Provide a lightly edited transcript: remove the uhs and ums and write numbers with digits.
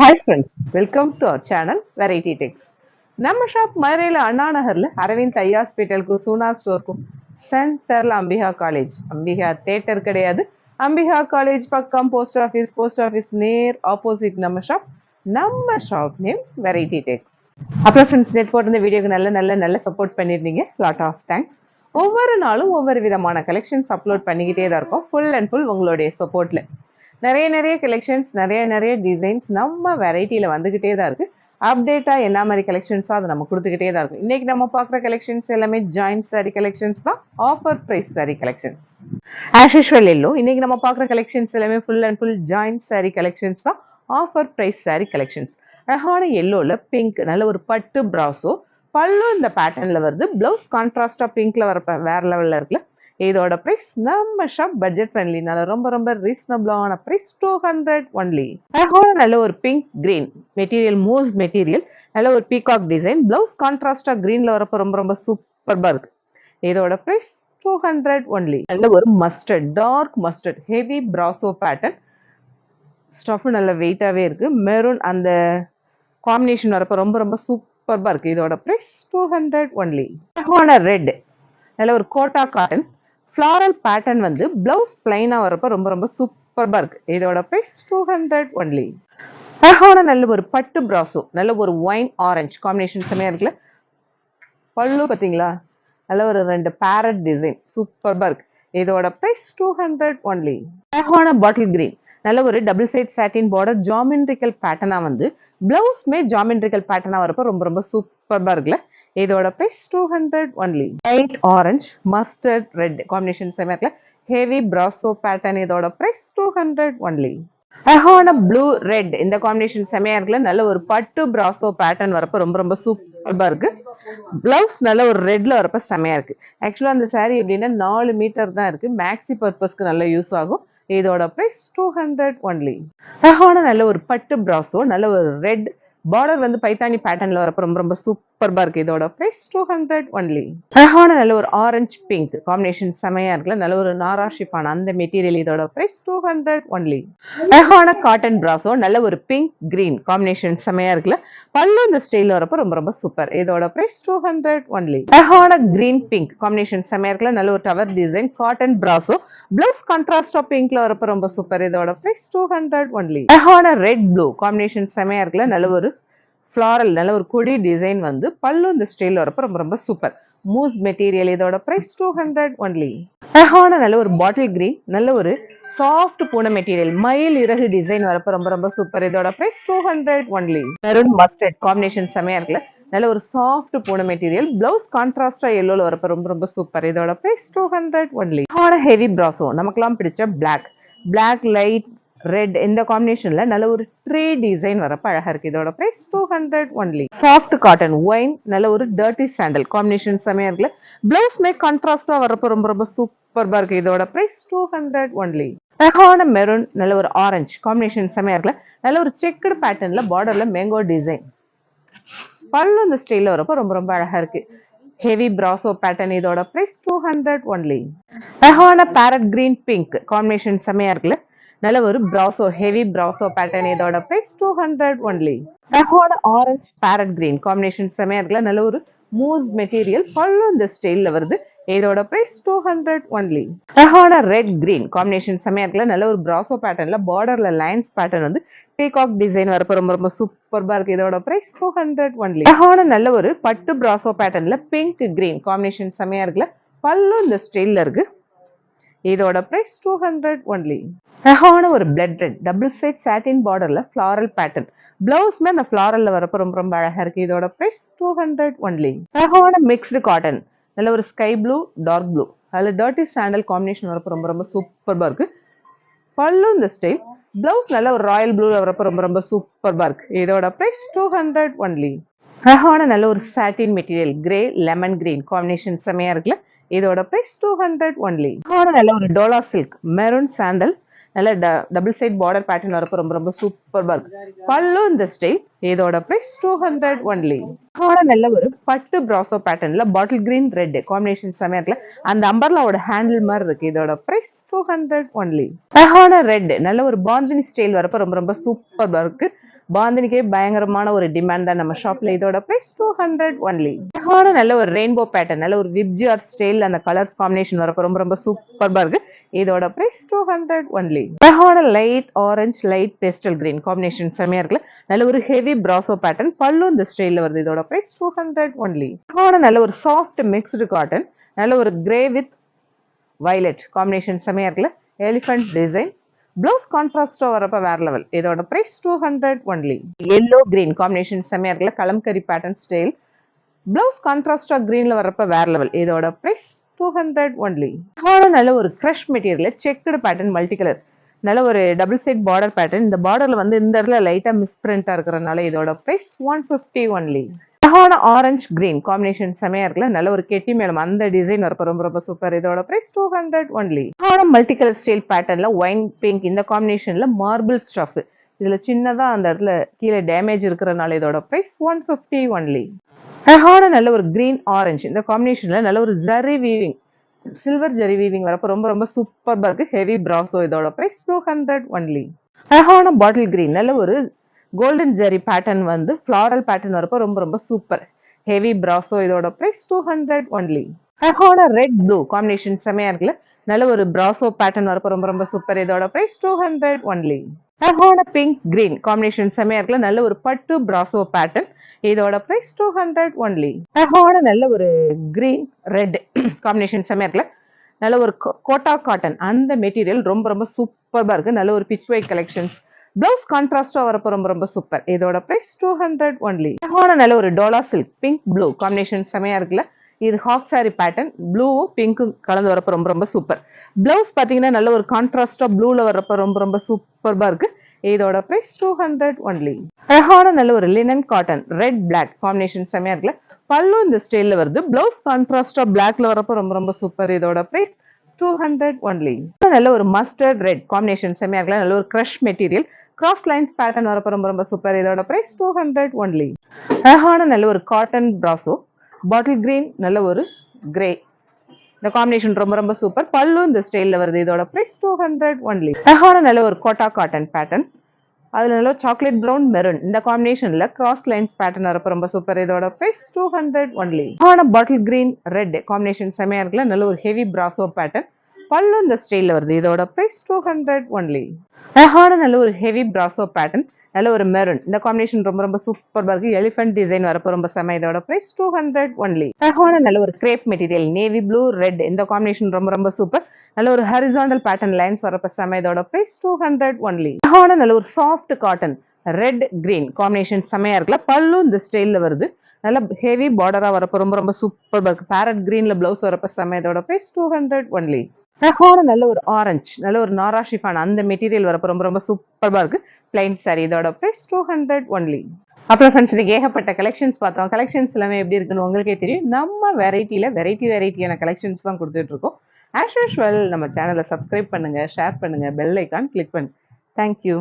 Hi friends, welcome to our channel Variety Techs. நம்ம shop மதுரையில் அண்ணா நகர்ல அரவிந்த் ஐ ஹாஸ்பிட்டலுக்கும் சூனா ஸ்டோருக்கும் சென்டர்ல அம்பிகா காலேஜ், அம்பிகா தேட்டர் கிடையாது, அம்பிகா காலேஜ் பக்கம் போஸ்ட் ஆஃபீஸ் நேர் ஆப்போசிட் நம்ம ஷாப் நேம் வெரைட்டி டெக்ஸ். அப்புறம் ஃப்ரெண்ட்ஸ், நெட் போட்டு இந்த வீடியோக்கு நல்ல சப்போர்ட் பண்ணியிருந்தீங்க. Lot of thanks. ஒவ்வொரு நாளும் ஒவ்வொரு விதமான கலெக்ஷன்ஸ் அப்லோட் பண்ணிக்கிட்டே தான் இருக்கும். ஃபுல் அண்ட் ஃபுல் உங்களுடைய சப்போர்ட்ல நிறைய கலெக்ஷன்ஸ், நிறைய டிசைன்ஸ் நம்ம வெரைட்டியில் வந்துக்கிட்டே தான் இருக்குது. அப்டேட்டாக என்ன மாதிரி கலெக்ஷன்ஸோ அதை நம்ம கொடுத்துக்கிட்டே தான் இருக்கும். இன்றைக்கி நம்ம பார்க்குற கலெக்ஷன்ஸ் எல்லாமே ஜாயிண்ட் சாரி கலெக்ஷன்ஸ் தான், offer price sari collections. As usual yellow, இன்றைக்கி நம்ம பார்க்குற கலெக்ஷன்ஸ் எல்லாமே full and full joint sari collections தான், ஆஃபர் ப்ரைஸ் சாரி கலெக்ஷன்ஸ். அழகான எல்லோவில் பிங்க், நல்ல ஒரு பட்டு பிராஸோ, பல்லு இந்த பேட்டர்னில் வருது, ப்ளவுஸ் கான்ட்ராஸ்டாக பிங்க்கில் வரப்ப வேறு லெவலில் இருக்குல்ல. இதோட பிரைஸ் நம்ம ஷாப் பட்ஜெட் ஃப்ரெண்ட்லினால ரொம்ப ரீசனபிளான பிரைஸ் 200 ஒன்லி. நல்ல ஒரு pink green material, moss material, நல்ல ஒரு பீகாக் டிசைன், பிளவுஸ் கான்ட்ராஸ்டா கிரீன்ல வரப்ப ரொம்ப சூப்பர்பா இருக்கு. இதோட பிரைஸ் 200 ஒன்லி. நல்ல ஒரு mustard, dark mustard heavy brasso pattern, stuff நல்ல வெயிட்டாவே இருக்கு. மெரூன் அந்த காம்பினேஷன் வரப்ப ரொம்ப சூப்பர்பா இருக்கு. இதோட பிரைஸ் 200 ஒன்லி. ரெட், நல்ல ஒரு கோட்டா காட்டன் ஃப்ளாரல் பேட்டர்ன் வந்து பிளவுஸ் பிளைனா வரப்ப ரொம்ப சூப்பர்பா இருக்கு. இதோட பிரைஸ் 200 ஒன்லி. அழகான நல்ல ஒரு பட்டு பிராசோ, நல்ல ஒரு ஒயின் ஆரஞ்சு காம்பினேஷன் செமையா இருக்குல்ல. பல்லு பாத்தீங்களா, நல்ல ஒரு 2 பேரட் டிசைன் சூப்பர்பா இருக்கு. இதோட பிரைஸ் 200 ஒன்லி. அழகான பாட்டில் கிரீன், நல்ல ஒரு double side satin border, geometrical பேட்டர்னா வந்து பிளவுஸ்மே ஜாமெட்ரிக்கல் பேட்டர்னா வரப்ப ரொம்ப சூப்பர்பா இருக்குல்ல. இதோட price 200 only. Light orange mustard red combination செமையா இருக்குல்ல. Heavy brasso pattern. இதோட பிரைஸ் 200 ஒன்லி. அழகான ப்ளூ ரெட் இந்த காம்பினேஷன் செமையா இருக்குல்ல. நல்ல ஒரு பட்டு பிராசோ பேட்டர்ன் வரப்ப ரொம்ப சூப்பர்பா இருக்கு. பிளவுஸ் நல்ல ஒரு ரெட்ல வரப்ப செமையா இருக்கு. ஆக்சுவலா அந்த சாரி எப்படின்னா 4 மீட்டர் தான் இருக்கு. மேக்ஸி பர்பஸ்க்கு நல்ல யூஸ் ஆகும். இதோட பிரைஸ் 200 ஒன்லி. அழகான நல்ல ஒரு பட்டு பிராசோ, நல்ல ஒரு ரெட் பார்டர் வந்து பைத்தானி பேட்டர்ன்ல வரப்ப ரொம்ப சூப்பர்பா இருக்கு. இதோட பிரைஸ் 200 ஒன்லி. அழகான நல்ல ஒரு ஆரஞ்சு பிங்க் காம்பினேஷன் செமையா இருக்குல்ல. நல்ல ஒரு நாரா ஷிஃபான் அந்த மெட்டீரியல். இதோட பிரைஸ் 200 ஒன்லி. அழகான காட்டன் பிராசோ, நல்ல ஒரு பிங்க் கிரீன் காம்பினேஷன் செமையா இருக்குல்ல. பல்லு இந்த ஸ்டைல் வரப்ப ரொம்ப சூப்பர். இதோட பிரைஸ் 200 ஒன்லி. அழகான கிரீன் பிங்க் காம்பினேஷன் செமையா இருக்குல்ல. நல்ல ஒரு டவர் டிசைன் காட்டன் பிராசோ, பிளவுஸ் கான்ட்ராஸ்டா பிங்க்ல வரப்ப ரொம்ப சூப்பர். இதோட பிரைஸ் 200 ஒன்லி. அழகான ரெட் ப்ளூ காம்பினேஷன் செமையா இருக்குல்ல. நல்ல ஒரு ஃப்ளாரல், நல்ல ஒரு கொடி டிசைன் வந்து பல்லு இந்த ஸ்டைல் வரப்ப ரொம்ப சூப்பர். Moss material. இதோட பிரைஸ் 200 ஒன்லி. அழகான நல்ல ஒரு பாட்டில் கிரீன், நல்ல ஒரு சாஃப்ட் பூனை மெட்டீரியல், மயில் இறகு டிசைன் வரப்ப ரொம்ப சூப்பர். இதோட price 200 only. Maroon mustard combination செமையா இருக்குல்ல. நல்ல ஒரு சாஃப்ட் பூனை மெட்டீரியல், பிளவுஸ் கான்ட்ராஸ்டா எல்லோல வரப்ப ரொம்ப சூப்பர். இதோட பிரைஸ் 200 ஒன்லி. ஹெவி பிராசோ, நமக்கெல்லாம் பிடிச்ச பிளாக் லைட் ரெட் இந்த காம்பினேஷன்ல நல்ல ஒரு ட்ரீ டிசைன் வரப்ப அழகா இருக்கு. இதோட price 200 only. Soft cotton wine, நல்ல ஒரு டர்ட்டி சாண்டல் காம்பினேஷன் செமையா இருக்குல்ல. பிளவுஸ் மேக் கான்ட்ராஸ்டா வரப்ப ரொம்ப சூப்பர்பா இருக்கு. இதோட பிரைஸ் 200 ஒன்லி. அழகான மெரூன், நல்ல ஒரு ஆரஞ்சு காம்பினேஷன் செமையா இருக்குல்ல. நல்ல ஒரு செக்குடு பேட்டர்ன்ல பார்டர்ல மேங்கோ டிசைன், பல்லு இந்த ஸ்டைல்ல வரப்ப ரொம்ப அழகா இருக்கு. Heavy brasso pattern. இதோட பிரைஸ் 200 ஒன்லி. அழகான பேரட் கிரீன் பிங்க் காம்பினேஷன் செமையா இருக்குல்ல. நல்ல ஒரு பிராசோ, ஹெவி பிராசோ பேட்டர்ன். இதோட பிரைஸ் 200 ஒன்லி. அழகான ஆரஞ்சு பேரட் கிரீன் காம்பினேஷன் செமையா இருக்குல்ல. நல்ல ஒரு மூஸ் மெட்டீரியல், பல்லு இந்த ஸ்டைல்ல வருது. இதோட பிரைஸ் 200 ஒன்லி. அழகான ரெட் கிரீன் காம்பினேஷன் செமையா இருக்குல்ல. நல்ல ஒரு பிராசோ பேட்டர்ன்ல பார்டர்ல லைன்ஸ் பேட்டர்ன் வந்து பீகாக் டிசைன் வரப்ப ரொம்ப சூப்பர்பா இருக்கு. இதோட பிரைஸ் 200 ஒன்லி. அழகான நல்ல ஒரு பட்டு பிராசோ பேட்டர்ன்ல பிங்க் கிரீன் காம்பினேஷன் செமையா இருக்குல்ல. பல்லு இந்த ஸ்டைல்ல இருக்கு. இதோட பிரைஸ் 200 ஒன்லி. அழகான ஒரு blood red double side satin பார்டர்ல ஃப்ளாரல் பேட்டர்ன், பிளவுஸ்மே அந்த ஃப்ளாரல்ல வரப்ப ரொம்ப அழகா இருக்கு. இதோட பிரைஸ் 200 ஒன்லி. அழகான மிக்ஸ்டு காட்டன், நல்ல ஒரு ஸ்கை ப்ளூ டார்க் ப்ளூ, அதுல டர்ட்டி சாண்டல் காம்பினேஷன் வரப்ப ரொம்ப சூப்பர்பா இருக்கு. பல்லு இந்த ஸ்டைல், பிளவுஸ் நல்ல ஒரு ராயல் ப்ளூ வரப்ப ரொம்ப சூப்பர்பா இருக்கு. இதோட பிரைஸ் 200 ஒன்லி. அழகான நல்ல ஒரு சாட்டின் material, grey lemon green combination செமையா இருக்குல்ல. இதோட பிரைஸ் 200 ஒன்லி. நல்ல ஒரு டோலா சில்க் மெரூன் சாண்டல், நல்ல டபுள் சைட் பார்டர் பேட்டர்ன் வரப்ப ரொம்ப சூப்பர்பா இருக்கு. பல்லு இந்த ஸ்டைல். இதோட பிரைஸ் 200 ஒன்லி. நல்ல ஒரு பட்டு பிராசோ பேட்டர்ன்ல பாட்டில் கிரீன் ரெட் காம்பினேஷன் செமையா இருக்குல்ல. அந்த அம்பர்லாவோட ஹேண்டில் மாதிரி இருக்கு. இதோட பிரைஸ் 200 ஒன்லி. அழகான ரெட், நல்ல ஒரு பாந்தினி ஸ்டைல் வரப்ப ரொம்ப சூப்பர்பா இருக்கு. பாந்தினிக்கே பயங்கரமான ஒரு டிமாண்ட் தான் நம்ம ஷாப்ல. இதோட பிரைஸ் 200 ஒன்லி. நல்ல ஒரு ரெயின்போ பேட்டர்ன், நல்ல ஒரு விப்ஜிஆர் ஸ்டைல், அந்த கலர்ஸ் காம்பினேஷன் வரப்ப ரொம்ப ரொம்ப சூப்பர்பா இருக்கு. இதோட price 200 only. Light orange light pastel green combination செமையா இருக்குல்ல. நல்ல ஒரு ஹெவி பிராசோ பேட்டர்ன், பல்லு இந்த ஸ்டைல்ல வருது. இதோட பிரைஸ் 200 ஒன்லி. நல்ல ஒரு சாஃப்ட் மிக்ஸ்டு காட்டன், நல்ல ஒரு கிரே வித் வயலட் காம்பினேஷன் செமையா இருக்குல்ல. எலிஃபண்ட் டிசைன், பிளவுஸ் கான்ட்ராஸ்டா வரப்ப வேற லெவல். இதோட price 200 only. Yellow green combination செமையா இருக்குல்ல, கலம்கரி பேட்டர்ன் ஸ்டைல், பிளவுஸ் கான்ட்ராஸ்டா கிரீன்ல வரப்ப வேற லெவல். இதோட பிரைஸ் 200 ஒன்லி. நல்ல ஒரு crush material checked pattern multi colour, நல்ல ஒரு டபுள் சைட் பார்டர் பேட்டர்ன். இந்த பார்டர்ல வந்து இந்த இடத்துல லைட்டா மிஸ் பிரிண்டா இருக்கிறதுனால இதோட price 150 only. Orange green combination செமையா இருக்குல்ல, நல்ல ஒரு கெட்டி மேலும் அந்த டிசைன் வரப்ப ரொம்ப ரொம்ப சூப்பர். இதோட price 200 only. Multi colour style பேட்டர்ன்ல ஒயின் பிங்க் இந்த காம்பினேஷன்ல மார்பிள் ஸ்டஃப், இதுல சின்னதா அந்த இடத்துல கீழே டேமேஜ் இருக்கிறதுனால இதோட பிரைஸ் 150 ஒன்லி. நல்ல ஒரு கிரீன் ஆரஞ்சு இந்த காம்பினேஷன்ல நல்ல ஒரு zari weaving, silver zari weaving வரப்ப ரொம்ப ரொம்ப சூப்பர்பா இருக்கு. ஹெவி பிராசோ. இதோட பிரைஸ் 200 ஒன்லி. பாட்டில் கிரீன் நல்ல ஒரு கோல்டன் ஜெரி பேட்டர்ன் வந்து ஃப்ளாரல் பேட்டர்ன் வரப்போ ரொம்ப ரொம்ப சூப்பர். ஹெவி பிராசோ. இதோட price 200 only. Red blue combination செமையா இருக்குல்ல, நல்ல ஒரு பிராசோ பேட்டர்ன் வரப்போ ரொம்ப ரொம்ப சூப்பர். இதோட price 200 only. Pink green combination செமையா இருக்குல்ல, நல்ல ஒரு பட்டு பிராசோ பேட்டர்ன். இதோட பிரைஸ் 200 ஒன்லி. நல்ல ஒரு கிரீன் ரெட் காம்பினேஷன் செமையா இருக்குல்ல, நல்ல ஒரு கோட்டா காட்டன் அந்த மெட்டீரியல் ரொம்ப ரொம்ப சூப்பர்பா இருக்கு. நல்ல ஒரு பிச் ஒயிட் கலெக்ஷன்ஸ், பிளவுஸ் கான்ட்ராஸ்டா வரப்போ ரொம்ப ரொம்ப சூப்பர். இதோட பிரைஸ் 200 ஒன்லி. நல்ல ஒரு Dola silk pink blue combination செமையா இருக்குல்ல, இது ஹாஃப் சாரி பேட்டர்ன், ப்ளூவும் பிங்க்கும் கலந்து வரப்போ ரொம்ப ரொம்ப சூப்பர். பிளவுஸ் பாத்தீங்கன்னா நல்ல ஒரு கான்ட்ராஸ்டா ப்ளூல வரப்போ ரொம்ப ரொம்ப சூப்பர்பா இருக்கு. இதோட பிரைஸ் 200 ஒன்லி. நல்ல ஒரு linen cotton red black combination செமையா இருக்குல்ல, பல்லு இந்த ஸ்டைல்ல வருது. பிளவுஸ் கான்ட்ராஸ்டா பிளாக்ல வரப்போ ரொம்ப ரொம்ப சூப்பர். இதோட பிரைஸ் 200 ஒன்லி. நல்ல ஒரு மஸ்டர்ட் ரெட் காம்பினேஷன் செமையா இருக்குல்ல, நல்ல ஒரு crush material, cross lines pattern வரப்போ ரொம்ப ரொம்ப சூப்பர். இதோட பிரைஸ் 200 ஒன்லி. நல்ல ஒரு காட்டன் பிராசோ, பாட்டில் கிரீன், நல்ல ஒரு கிரே இந்த காம்பினேஷன் ரொம்ப ரொம்ப சூப்பர். பல்லு இந்த ஸ்டைல்ல வருது. இதோட பிரைஸ் 200 ஒன்லி. நல்ல ஒரு கோட்டா காட்டன் பேட்டர்ன், அதுல நல்ல சாக்லேட் ப்ரௌன் மெரூன் இந்த காம்பினேஷன்ல கிராஸ் லைன்ஸ் பேட்டர்ன் வரப்போ ரொம்ப சூப்பர். இதோட price 200 only. Bottle green red combination செமையா இருக்குல்ல, நல்ல ஒரு ஹெவி பிராசோ பேட்டர்ன், பல்லு இந்த ஸ்டைல்ல வருது. இதோட பிரைஸ் 200 ஒன்லி. நல்ல ஒரு ஹெவி பிராசோ பேட்டர்ன், நல்ல ஒரு மெரூன் இந்த காம்பினேஷன் ரொம்ப ரொம்ப சூப்பர்பா இருக்கு. எலிஃபண்ட் டிசைன் வரப்போ ரொம்ப செம. இதோட பிரைஸ் 200 ஒன்லி. நல்ல ஒரு grape material navy blue red இந்த காம்பினேஷன் ரொம்ப ரொம்ப சூப்பர். நல்ல ஒரு ஹரிசாண்டல் பேட்டர்ன் லைன்ஸ் வரப்போ செம. இதோட பிரைஸ் 200 ஒன்லி. நல்ல ஒரு soft cotton red green combination செமையா இருக்குல்ல, பல்லு இந்த ஸ்டைல்ல வருது. நல்ல ஹெவி பார்டரா வரப்போ ரொம்ப ரொம்ப சூப்பர்பா இருக்கு. பேரட் கிரீன்ல பிளவுஸ் வரப்போ செம. இதோட பிரைஸ் 200 ஒன்லி. நல்ல ஒரு ஆரஞ்சு நல்ல ஒரு நாரா ஷிஃபான் அந்த மெட்டீரியல் வரப்போ ரொம்ப ரொம்ப சூப்பர்பா இருக்கு. Plain sorry. இதோட பிரைஸ் 200 ஒன்லி. அப்புறம் ஃப்ரெண்ட்ஸ், இன்னைக்கு ஏகப்பட்ட கலெக்ஷன்ஸ் பார்த்தோம். கலெக்ஷன்ஸ் எல்லாமே எப்படி இருக்குன்னு உங்களுக்கே தெரியும். நம்ம வெரைட்டியான கலெக்ஷன்ஸ் தான் கொடுத்துட்டு இருக்கோம். ஆஸ் யூஷுவல் நம்ம சேனலை சப்ஸ்கிரைப் பண்ணுங்க, ஷேர் பண்ணுங்க, பெல் ஐக்கான் கிளிக் பண்ணுங்க. தேங்க்யூ.